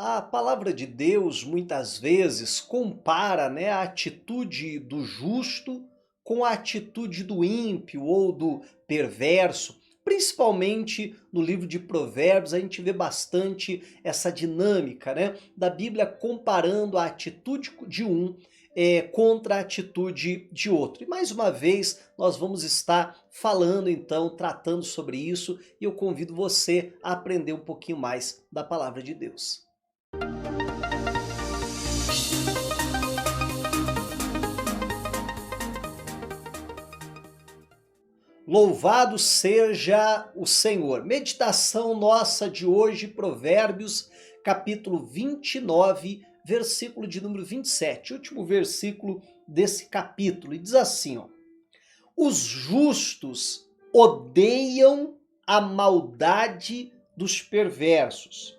A palavra de Deus muitas vezes compara, né, a atitude do justo com a atitude do ímpio ou do perverso. Principalmente no livro de Provérbios, a gente vê bastante essa dinâmica, né, da Bíblia comparando a atitude de um contra a atitude de outro. E mais uma vez nós vamos estar falando então, tratando sobre isso, e eu convido você a aprender um pouquinho mais da palavra de Deus. Louvado seja o Senhor. Meditação nossa de hoje, Provérbios, capítulo 29, versículo de número 27, último versículo desse capítulo. E diz assim, ó: os justos odeiam a maldade dos perversos.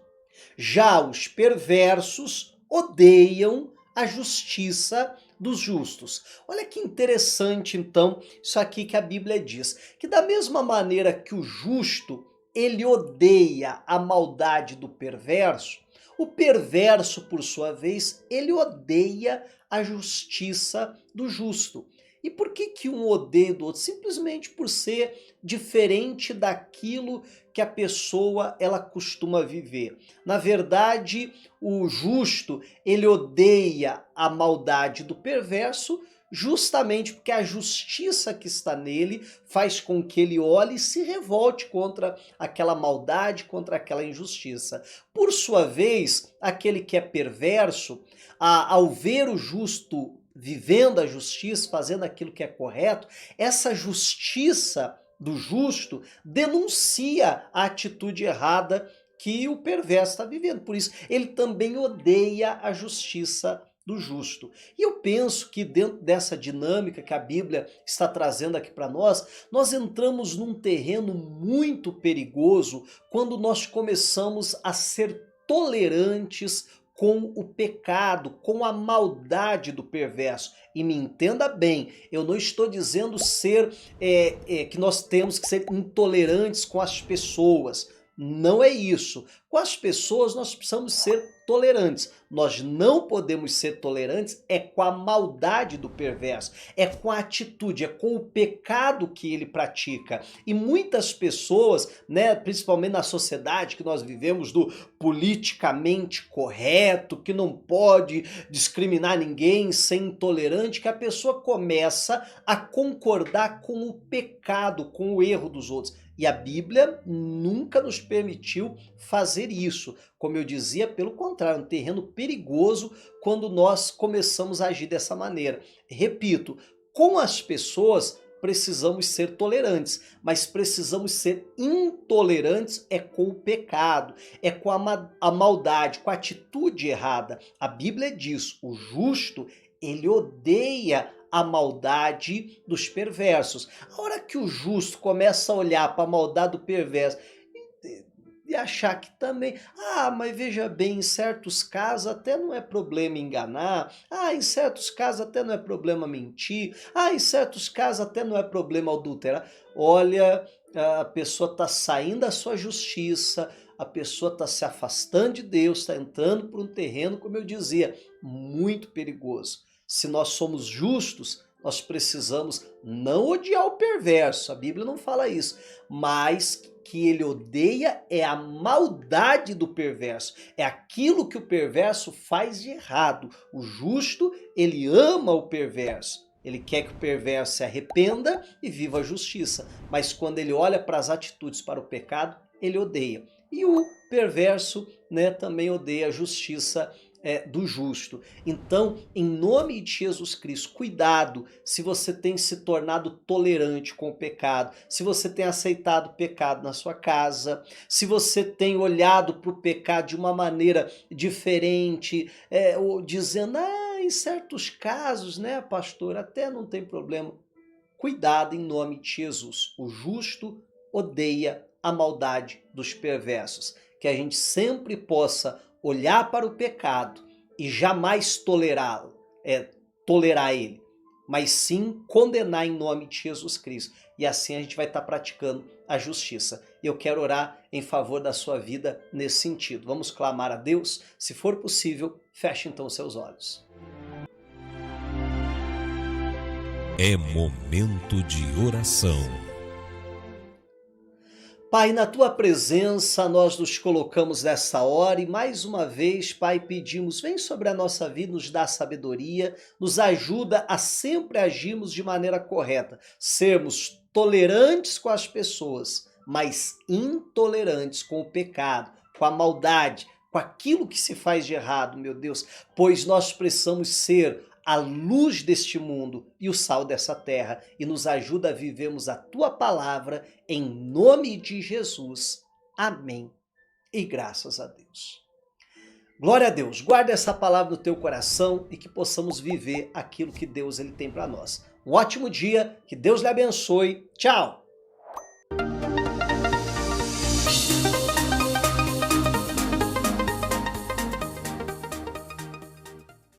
Já os perversos odeiam a justiça dos justos. Olha que interessante então isso aqui que a Bíblia diz, que da mesma maneira que o justo, ele odeia a maldade do perverso, o perverso, por sua vez, ele odeia a justiça do justo. E por que que um odeia do outro? Simplesmente por ser diferente daquilo que a pessoa ela costuma viver. Na verdade, o justo, ele odeia a maldade do perverso, justamente porque a justiça que está nele faz com que ele olhe e se revolte contra aquela maldade, contra aquela injustiça. Por sua vez, aquele que é perverso, ao ver o justo vivendo a justiça, fazendo aquilo que é correto, essa justiça do justo denuncia a atitude errada que o perverso está vivendo. Por isso, ele também odeia a justiça do justo. E eu penso que dentro dessa dinâmica que a Bíblia está trazendo aqui para nós entramos num terreno muito perigoso quando nós começamos a ser tolerantes com o pecado, com a maldade do perverso. E me entenda bem, eu não estou dizendo que nós temos que ser intolerantes com as pessoas. Não é isso. Com as pessoas nós precisamos ser tolerantes. Nós não podemos ser tolerantes com a maldade do perverso, com a atitude, com o pecado que ele pratica. E muitas pessoas, né, principalmente na sociedade que nós vivemos do politicamente correto, que não pode discriminar ninguém, ser intolerante, que a pessoa começa a concordar com o pecado, com o erro dos outros. E a Bíblia nunca nos permitiu fazer isso. Como eu dizia, pelo contrário, um terreno perigoso quando nós começamos a agir dessa maneira. Repito, com as pessoas precisamos ser tolerantes, mas precisamos ser intolerantes com o pecado, com a maldade, com a atitude errada. A Bíblia diz, o justo, ele odeia a maldade dos perversos. A hora que o justo começa a olhar para a maldade do perverso e achar que também, mas veja bem, em certos casos até não é problema enganar, em certos casos até não é problema mentir, em certos casos até não é problema adulterar. Olha, a pessoa está saindo da sua justiça, a pessoa está se afastando de Deus, está entrando por um terreno, como eu dizia, muito perigoso. Se nós somos justos, nós precisamos não odiar o perverso, a Bíblia não fala isso, mas que ele odeia a maldade do perverso, aquilo que o perverso faz de errado. O justo, ele ama o perverso, ele quer que o perverso se arrependa e viva a justiça, mas quando ele olha para as atitudes, para o pecado, ele odeia. E o perverso, né, também odeia a justiça do justo. Então, em nome de Jesus Cristo, cuidado se você tem se tornado tolerante com o pecado, se você tem aceitado o pecado na sua casa, se você tem olhado para o pecado de uma maneira diferente, ou dizendo, em certos casos, né, pastor, até não tem problema. Cuidado em nome de Jesus. O justo odeia a maldade dos perversos. Que a gente sempre possa olhar para o pecado e jamais tolerar ele, mas sim condenar em nome de Jesus Cristo. E assim a gente vai estar praticando a justiça. E eu quero orar em favor da sua vida nesse sentido. Vamos clamar a Deus? Se for possível, feche então os seus olhos. É momento de oração. Pai, na Tua presença nós nos colocamos nessa hora e mais uma vez, Pai, pedimos, vem sobre a nossa vida, nos dá sabedoria, nos ajuda a sempre agirmos de maneira correta, sermos tolerantes com as pessoas, mas intolerantes com o pecado, com a maldade, com aquilo que se faz de errado, meu Deus, pois nós precisamos ser a luz deste mundo e o sal dessa terra, e nos ajuda a vivermos a Tua palavra em nome de Jesus. Amém. E graças a Deus. Glória a Deus. Guarda essa palavra no teu coração e que possamos viver aquilo que Deus ele tem para nós. Um ótimo dia, que Deus lhe abençoe. Tchau.